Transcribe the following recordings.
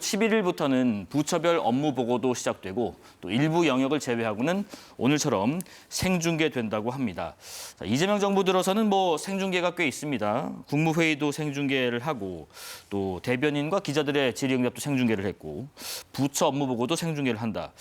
11일부터는 부처별 업무 보고도 시작되고 또 일부 영역을 제외하고는 오늘처럼 생중계된다고 합니다. 자, 이재명 정부 들어서는 생중계가 꽤 있습니다. 국무회의도 생중계를 하고 또 대변인과 기자들의 질의응답도 생중계를 했고 부처 업무 보고도 생중계를 한다.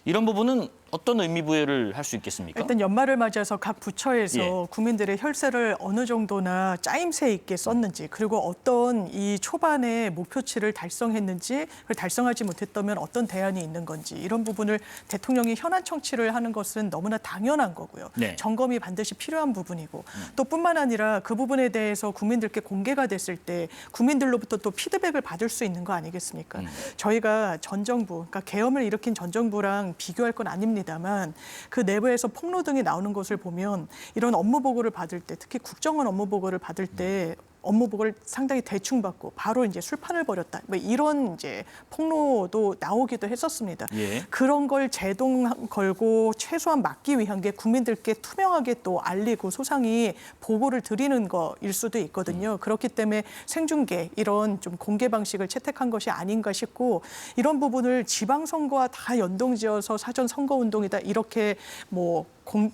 이런 부분은 어떤 의미 부여를 할 수 있겠습니까? 일단 연말을 맞이해서 각 부처에서 예. 국민들의 혈세를 어느 정도나 짜임새 있게 썼는지, 그리고 어떤 이 초반에 목표치를 달성했는지, 그걸 달성하지 못했다면 어떤 대안이 있는 건지, 이런 부분을 대통령이 현안 청취를 하는 것은 너무나 당연한 거고요. 네. 점검이 반드시 필요한 부분이고, 또 뿐만 아니라 그 부분에 대해서 국민들께 공개가 됐을 때 국민들로부터 또 피드백을 받을 수 있는 거 아니겠습니까? 저희가 전 정부, 그러니까 계엄을 일으킨 전 정부랑 비교할 건 아닙니다만, 그 내부에서 폭로등이 나오는 것을 보면 이런 업무 보고를 받을 때, 특히 국정원 업무 보고를 받을 때 업무 보고를 상당히 대충 받고 바로 이제 술판을 벌였다, 이런 이제 폭로도 나오기도 했었습니다. 예. 그런 걸 제동 걸고 최소한 막기 위한 게 국민들께 투명하게 또 알리고 소상히 보고를 드리는 거일 수도 있거든요. 그렇기 때문에 생중계, 이런 좀 공개 방식을 채택한 것이 아닌가 싶고, 이런 부분을 지방선거와 다 연동지어서 사전 선거운동이다, 이렇게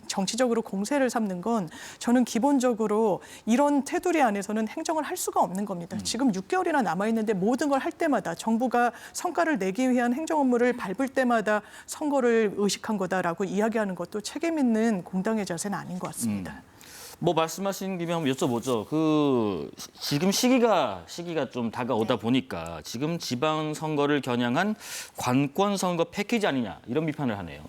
정치적으로 공세를 삼는 건 저는 기본적으로 이런 테두리 안에서는 행정을 할 수가 없는 겁니다. 지금 6개월이나 남아있는데 모든 걸 할 때마다 정부가 성과를 내기 위한 행정 업무를 밟을 때마다 선거를 의식한 거다라고 이야기하는 것도 책임 있는 공당의 자세는 아닌 것 같습니다. 말씀하신 김에 한번 여쭤보죠. 지금 시기가 좀 다가오다 보니까 지금 지방선거를 겨냥한 관권선거 패키지 아니냐, 이런 비판을 하네요.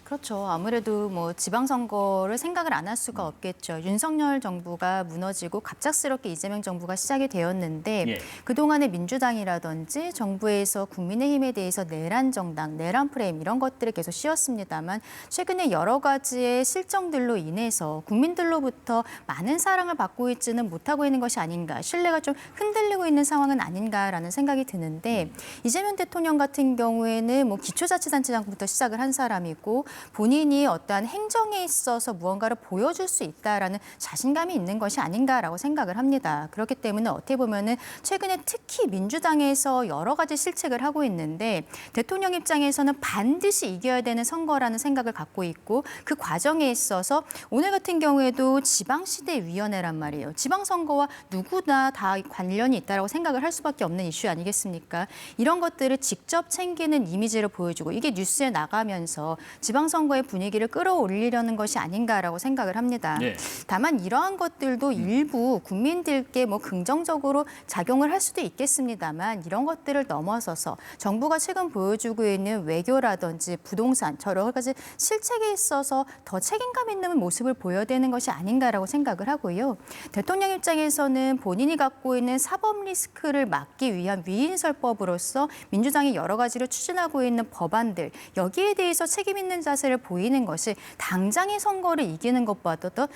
그렇죠. 아무래도 지방선거를 생각을 안 할 수가 없겠죠. 윤석열 정부가 무너지고 갑작스럽게 이재명 정부가 시작이 되었는데 예. 그동안의 민주당이라든지 정부에서 국민의힘에 대해서 내란 정당, 내란 프레임 이런 것들을 계속 씌웠습니다만, 최근에 여러 가지의 실정들로 인해서 국민들로부터 많은 사랑을 받고 있지는 못하고 있는 것이 아닌가, 신뢰가 좀 흔들리고 있는 상황은 아닌가라는 생각이 드는데, 이재명 대통령 같은 경우에는 기초자치단체장부터 시작을 한 사람이고, 본인이 어떠한 행정에 있어서 무언가를 보여줄 수 있다라는 자신감이 있는 것이 아닌가라고 생각을 합니다. 그렇기 때문에 어떻게 보면은 최근에 특히 민주당에서 여러 가지 실책을 하고 있는데, 대통령 입장에서는 반드시 이겨야 되는 선거라는 생각을 갖고 있고, 그 과정에 있어서 오늘 같은 경우에도 지방시대위원회란 말이에요. 지방선거와 누구나 다 관련이 있다라고 생각을 할 수밖에 없는 이슈 아니겠습니까? 이런 것들을 직접 챙기는 이미지를 보여주고, 이게 뉴스에 나가면서 지방선거의 분위기를 끌어올리려는 것이 아닌가라고 생각을 합니다. 네. 다만 이러한 것들도 일부 국민들께 긍정적으로 작용을 할 수도 있겠습니다만, 이런 것들을 넘어서서 정부가 최근 보여주고 있는 외교라든지 부동산, 여러 가지 실책에 있어서 더 책임감 있는 모습을 보여야 되는 것이 아닌가라고 생각을 하고요. 대통령 입장에서는 본인이 갖고 있는 사법 리스크를 막기 위한 위인설법으로서 민주당이 여러 가지를 추진하고 있는 법안들, 여기에 대해서 책임 있는 자세를 보이는 것이 당장의 선거를 이기는 것보다도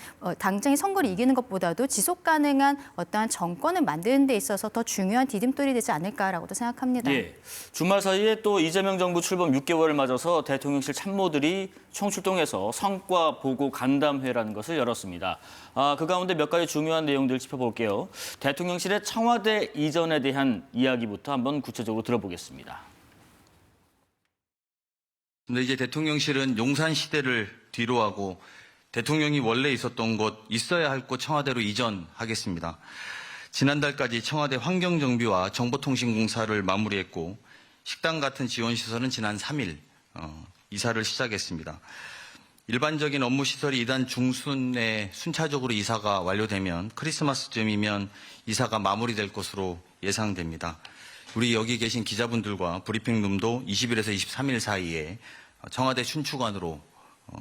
지속 가능한 어떠한 정권을 만드는 데 있어서 더 중요한 디딤돌이 되지 않을까라고도 생각합니다. 예. 주말 사이에 또 이재명 정부 출범 6개월을 맞아서 대통령실 참모들이 총출동해서 성과 보고 간담회라는 것을 열었습니다. 그 가운데 몇 가지 중요한 내용들 짚어볼게요. 대통령실의 청와대 이전에 대한 이야기부터 한번 구체적으로 들어보겠습니다. 근데 이제 대통령실은 용산 시대를 뒤로하고 대통령이 원래 있었던 곳, 있어야 할 곳 청와대로 이전하겠습니다. 지난달까지 청와대 환경정비와 정보통신공사를 마무리했고, 식당 같은 지원시설은 지난 3일 이사를 시작했습니다. 일반적인 업무시설이 이달 중순에 순차적으로 이사가 완료되면 크리스마스쯤이면 이사가 마무리될 것으로 예상됩니다. 우리 여기 계신 기자분들과 브리핑룸도 20일에서 23일 사이에 청와대 춘추관으로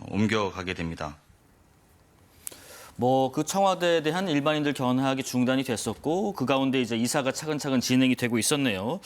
옮겨가게 됩니다. 그 청와대에 대한 일반인들 견학이 중단이 됐었고, 그 가운데 이제 이사가 차근차근 진행이 되고 있었네요.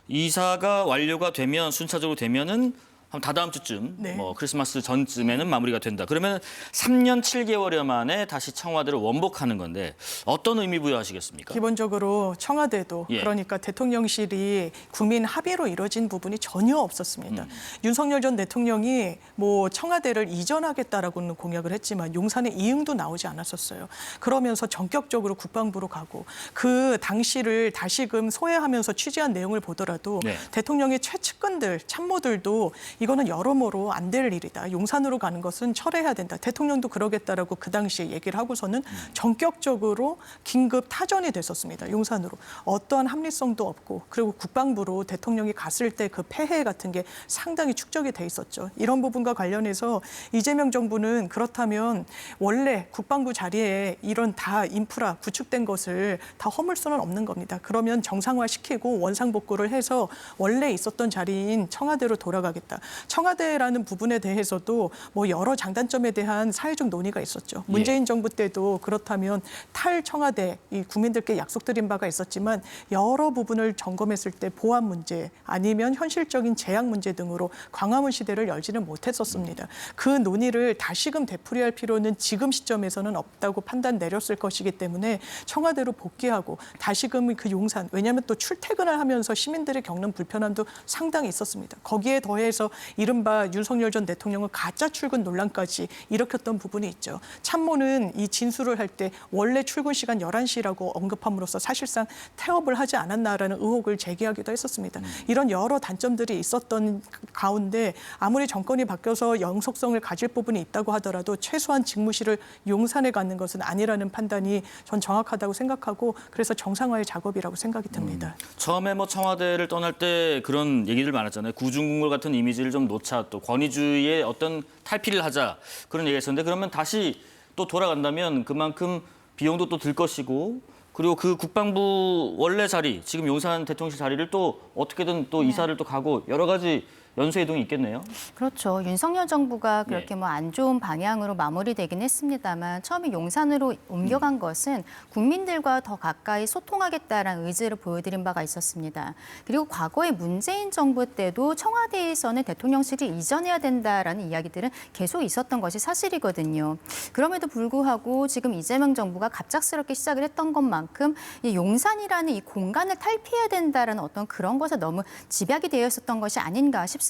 이사가 완료가 되면, 순차적으로 되면은 한 다다음 주쯤 네. 뭐 크리스마스 전쯤에는 마무리가 된다. 그러면 3년 7개월여 만에 다시 청와대를 원복하는 건데 어떤 의미 부여하시겠습니까? 기본적으로 청와대도 예. 그러니까 대통령실이 국민 합의로 이뤄진 부분이 전혀 없었습니다. 윤석열 전 대통령이 뭐 청와대를 이전하겠다라고는 공약을 했지만 용산에 이응도 나오지 않았었어요. 그러면서 전격적으로 국방부로 가고 그 당시를 다시금 소회하면서 취재한 내용을 보더라도 네. 대통령의 최측근들, 참모들도 이거는 여러모로 안 될 일이다. 용산으로 가는 것은 철회해야 된다. 대통령도 그러겠다라고 그 당시에 얘기를 하고서는 전격적으로 긴급 타전이 됐었습니다. 용산으로. 어떠한 합리성도 없고 그리고 국방부로 대통령이 갔을 때 그 폐해 같은 게 상당히 축적이 돼 있었죠. 이런 부분과 관련해서 이재명 정부는 그렇다면 원래 국방부 자리에 이런 다 인프라 구축된 것을 다 허물 수는 없는 겁니다. 그러면 정상화시키고 원상복구를 해서 원래 있었던 자리인 청와대로 돌아가겠다. 청와대라는 부분에 대해서도 뭐 여러 장단점에 대한 사회적 논의가 있었죠. 문재인 정부 때도 그렇다면 탈청와대 이 국민들께 약속드린 바가 있었지만 여러 부분을 점검했을 때 보안 문제 아니면 현실적인 재약 문제 등으로 광화문 시대를 열지는 못했었습니다. 그 논의를 다시금 되풀이할 필요는 지금 시점에서는 없다고 판단 내렸을 것이기 때문에 청와대로 복귀하고 다시금 그 용산 왜냐하면 또 출퇴근을 하면서 시민들이 겪는 불편함도 상당히 있었습니다. 거기에 더해서 이른바 윤석열 전 대통령은 가짜 출근 논란까지 일으켰던 부분이 있죠. 참모는 이 진술을 할 때 원래 출근 시간 11시라고 언급함으로써 사실상 태업을 하지 않았나라는 의혹을 제기하기도 했었습니다. 이런 여러 단점들이 있었던 가운데 아무리 정권이 바뀌어서 영속성을 가질 부분이 있다고 하더라도 최소한 직무실을 용산에 갖는 것은 아니라는 판단이 전 정확하다고 생각하고 그래서 정상화의 작업이라고 생각이 듭니다. 처음에 뭐 청와대를 떠날 때 그런 얘기들 많았잖아요. 구중궁궐 같은 이미지를 좀 놓자 또 권위주의의 어떤 탈피를 하자 그런 얘기했었는데 그러면 다시 또 돌아간다면 그만큼 비용도 또 들 것이고 그리고 그 국방부 원래 자리 지금 용산 대통령실 자리를 또 어떻게든 또 이사를 또 가고 여러 가지 연쇄이동이 있겠네요. 그렇죠. 윤석열 정부가 그렇게 네. 뭐 안 좋은 방향으로 마무리되긴 했습니다만 처음에 용산으로 옮겨간 것은 국민들과 더 가까이 소통하겠다라는 의지를 보여드린 바가 있었습니다. 그리고 과거에 문재인 정부 때도 청와대에서는 대통령실이 이전해야 된다라는 이야기들은 계속 있었던 것이 사실이거든요. 그럼에도 불구하고 지금 이재명 정부가 갑작스럽게 시작을 했던 것만큼 이 용산이라는 이 공간을 탈피해야 된다라는 어떤 그런 것에 너무 집약이 되어 있었던 것이 아닌가 싶습니다.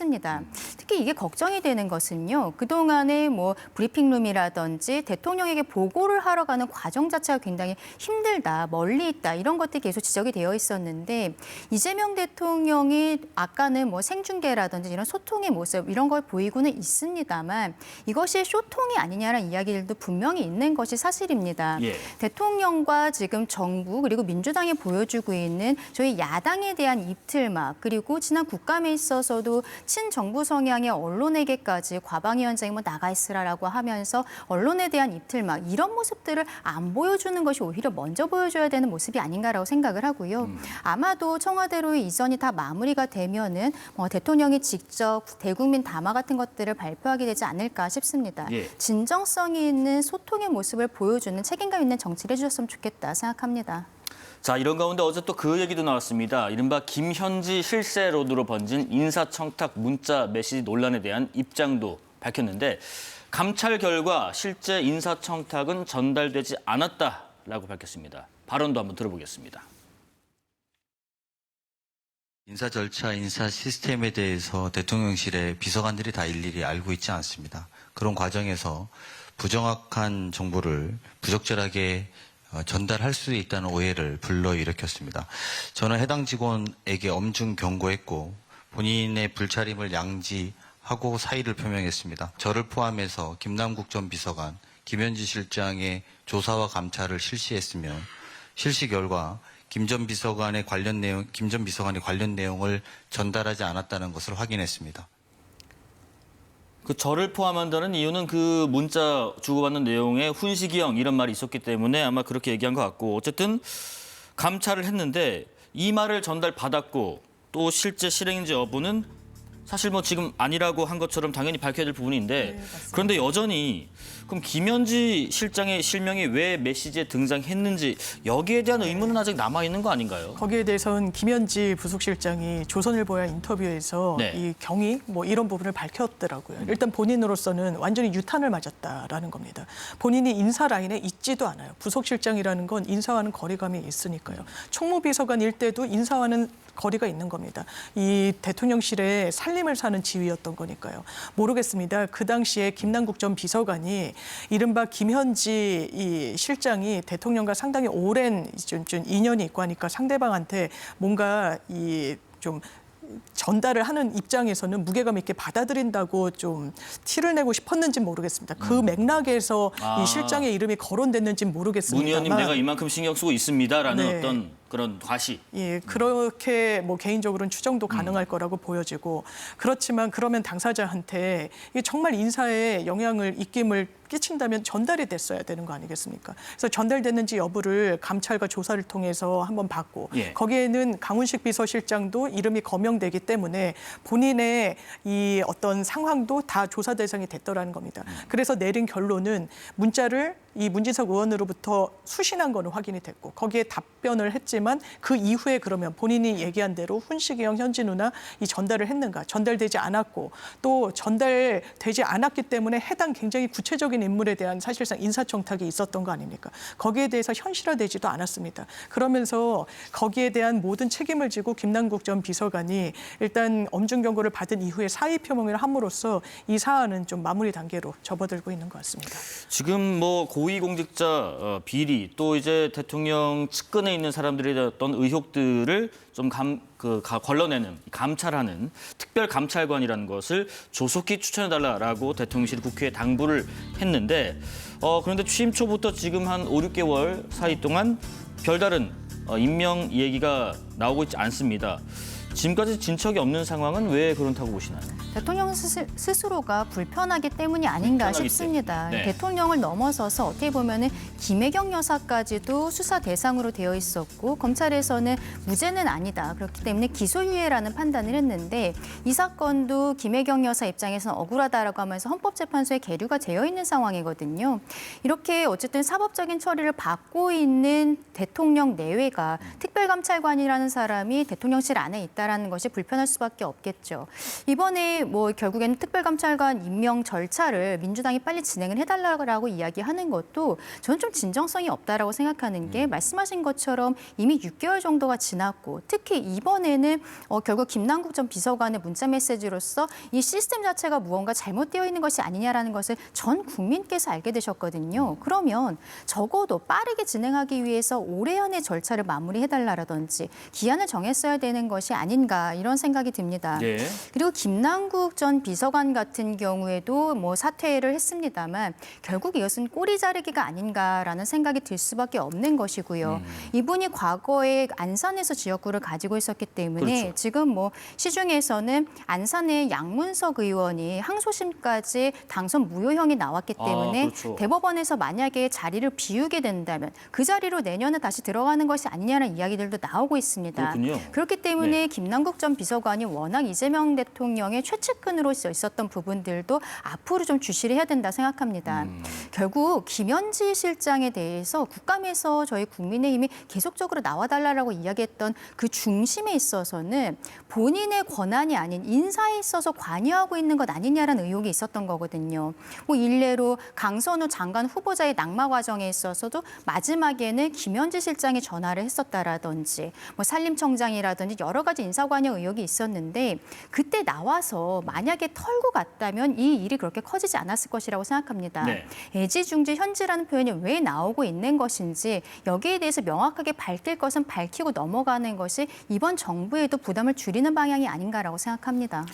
특히 이게 걱정이 되는 것은요. 그동안에 뭐 브리핑룸이라든지 대통령에게 보고를 하러 가는 과정 자체가 굉장히 힘들다, 멀리 있다 이런 것들이 계속 지적이 되어 있었는데 이재명 대통령이 아까는 뭐 생중계라든지 이런 소통의 모습 이런 걸 보이고는 있습니다만 이것이 쇼통이 아니냐라는 이야기들도 분명히 있는 것이 사실입니다. 예. 대통령과 지금 정부 그리고 민주당이 보여주고 있는 저희 야당에 대한 입틀막 그리고 지난 국감에 있어서도 친정부 성향의 언론에게까지 과방위원장이 뭐 나가 있으라라고 하면서 언론에 대한 입틀막 이런 모습들을 안 보여주는 것이 오히려 먼저 보여줘야 되는 모습이 아닌가라고 생각을 하고요. 아마도 청와대로의 이전이 다 마무리가 되면은 뭐 대통령이 직접 대국민 담화 같은 것들을 발표하게 되지 않을까 싶습니다. 예. 진정성이 있는 소통의 모습을 보여주는 책임감 있는 정치를 해주셨으면 좋겠다 생각합니다. 자, 이런 가운데 어제 또 그 얘기도 나왔습니다. 이른바 김현지 실세론으로 번진 인사청탁 문자 메시지 논란에 대한 입장도 밝혔는데 감찰 결과 실제 인사청탁은 전달되지 않았다라고 밝혔습니다. 발언도 한번 들어보겠습니다. 인사 절차, 인사 시스템에 대해서 대통령실의 비서관들이 다 일일이 알고 있지 않습니다. 그런 과정에서 부정확한 정보를 부적절하게 전달할 수 있다는 오해를 불러일으켰습니다. 저는 해당 직원에게 엄중 경고했고 본인의 불차림을 양지하고 사의를 표명했습니다. 저를 포함해서 김남국 전 비서관, 김현지 실장의 조사와 감찰을 실시했으며 실시 결과 김 전 비서관이 관련 내용을 전달하지 않았다는 것을 확인했습니다. 그 저를 포함한다는 이유는 그 문자 주고받는 내용에 훈시기형 이런 말이 있었기 때문에 아마 그렇게 얘기한 것 같고 어쨌든 감찰을 했는데 이 말을 전달받았고 또 실제 실행인지 여부는 사실 뭐 지금 아니라고 한 것처럼 당연히 밝혀야 될 부분인데 맞습니다. 그런데 여전히 그럼 김현지 실장의 실명이 왜 메시지에 등장했는지 여기에 대한 의문은 아직 남아 있는 거 아닌가요? 거기에 대해서는 김현지 부속실장이 조선일보의 인터뷰에서 네. 이 경위 뭐 이런 부분을 밝혔더라고요. 일단 본인으로서는 완전히 유탄을 맞았다라는 겁니다. 본인이 인사 라인에 있지도 않아요. 부속실장이라는 건 인사와는 거리감이 있으니까요. 총무비서관일 때도 인사와는 거리가 있는 겁니다. 이 대통령실에 살림을 사는 지위였던 거니까요. 모르겠습니다. 그 당시에 김남국 전 비서관이 이른바 김현지 이 실장이 대통령과 상당히 오랜 좀 인연이 있고 하니까 상대방한테 뭔가 이 좀 전달을 하는 입장에서는 무게감 있게 받아들인다고 좀 티를 내고 싶었는지 모르겠습니다. 그 맥락에서 아. 이 실장의 이름이 거론됐는지는 문 모르겠습니다만. 의원님 내가 이만큼 신경 쓰고 있습니다라는 네. 어떤 그런 과시. 예, 그렇게 뭐 개인적으로는 추정도 가능할 거라고 보여지고 그렇지만 그러면 당사자한테 이게 정말 인사에 영향을 입김을 끼친다면 전달이 됐어야 되는 거 아니겠습니까? 그래서 전달됐는지 여부를 감찰과 조사를 통해서 한번 받고 예. 거기에는 강훈식 비서실장도 이름이 거명되기 때문에 본인의 이 어떤 상황도 다 조사 대상이 됐더라는 겁니다. 그래서 내린 결론은 문자를 이 문진석 의원으로부터 수신한 거는 확인이 됐고 거기에 답변을 했지만 그 이후에 그러면 본인이 얘기한 대로 훈시기형 현지 누나 이 전달을 했는가? 전달되지 않았고 또 전달되지 않았기 때문에 해당 굉장히 구체적인 인물에 대한 사실상 인사청탁이 있었던 거 아닙니까? 거기에 대해서 현실화되지도 않았습니다. 그러면서 거기에 대한 모든 책임을 지고 김남국 전 비서관이 일단 엄중 경고를 받은 이후에 사의 표명을 함으로써 이 사안은 좀 마무리 단계로 접어들고 있는 것 같습니다. 지금 뭐 고위공직자 비리 또 이제 대통령 측근에 있는 사람들에 대한 어떤 의혹들을 좀 걸러내는 감찰하는 특별감찰관이라는 것을 조속히 추천해달라라고 대통령실이 국회에 당부를 했는데 그런데 취임 초부터 지금 한 5, 6개월 사이 동안 별다른 임명 얘기가 나오고 있지 않습니다. 지금까지 진척이 없는 상황은 왜 그렇다고 보시나요? 대통령 스스로가 불편하기 때문이 아닌가 불편하기 싶습니다. 때문에. 네. 대통령을 넘어서서 어떻게 보면은 김혜경 여사까지도 수사 대상으로 되어 있었고 검찰에서는 무죄는 아니다. 그렇기 때문에 기소유예라는 판단을 했는데 이 사건도 김혜경 여사 입장에서는 억울하다라고 하면서 헌법재판소에 계류가 되어 있는 상황이거든요. 이렇게 어쨌든 사법적인 처리를 받고 있는 대통령 내외가 특별감찰관이라는 사람이 대통령실 안에 있다라는 것이 불편할 수밖에 없겠죠. 이번에 뭐 결국에는 특별감찰관 임명 절차를 민주당이 빨리 진행을 해달라고 이야기하는 것도 저는 좀 진정성이 없다라고 생각하는 게 말씀하신 것처럼 이미 6개월 정도가 지났고 특히 이번에는 결국 김남국 전 비서관의 문자 메시지로서 이 시스템 자체가 무언가 잘못되어 있는 것이 아니냐라는 것을 전 국민께서 알게 되셨거든요. 그러면 적어도 빠르게 진행하기 위해서 올해 안에 절차를 마무리해달라라든지 기한을 정했어야 되는 것이 아닌가 이런 생각이 듭니다. 예. 그리고 김남국 전 비서관 같은 경우에도 뭐 사퇴를 했습니다만 결국 이것은 꼬리 자르기가 아닌가라는 생각이 들 수밖에 없는 것이고요. 이분이 과거에 안산에서 지역구를 가지고 있었기 때문에 그렇죠. 지금 뭐 시중에서는 안산의 양문석 의원이 항소심까지 당선 무효형이 나왔기 때문에 그렇죠. 대법원에서 만약에 자리를 비우게 된다면 그 자리로 내년에 다시 들어가는 것이 아니냐는 이야기들도 나오고 있습니다. 그렇군요. 그렇기 때문에 네. 김남국 전 비서관이 워낙 이재명 대통령의 최측근으로서 있었던 부분들도 앞으로 좀 주시를 해야 된다 생각합니다. 결국 김현지 실장에 대해서 국감에서 저희 국민의힘이 계속적으로 나와달라고 이야기했던 그 중심에 있어서는 본인의 권한이 아닌 인사에 있어서 관여하고 있는 것 아니냐라는 의혹이 있었던 거거든요. 뭐 일례로 강선우 장관 후보자의 낙마 과정에 있어서도 마지막에는 김현지 실장이 전화를 했었다라든지 뭐 산림청장이라든지 여러 가지 인사관여 의혹이 있었는데 그때 나와서 만약에 털고 갔다면 이 일이 그렇게 커지지 않았을 것이라고 생각합니다. 네. 애지중지 현지라는 표현이 왜 나오고 있는 것인지 여기에 대해서 명확하게 밝힐 것은 밝히고 넘어가는 것이 이번 정부에도 부담을 줄이는 방향이 아닌가라고 생각합니다.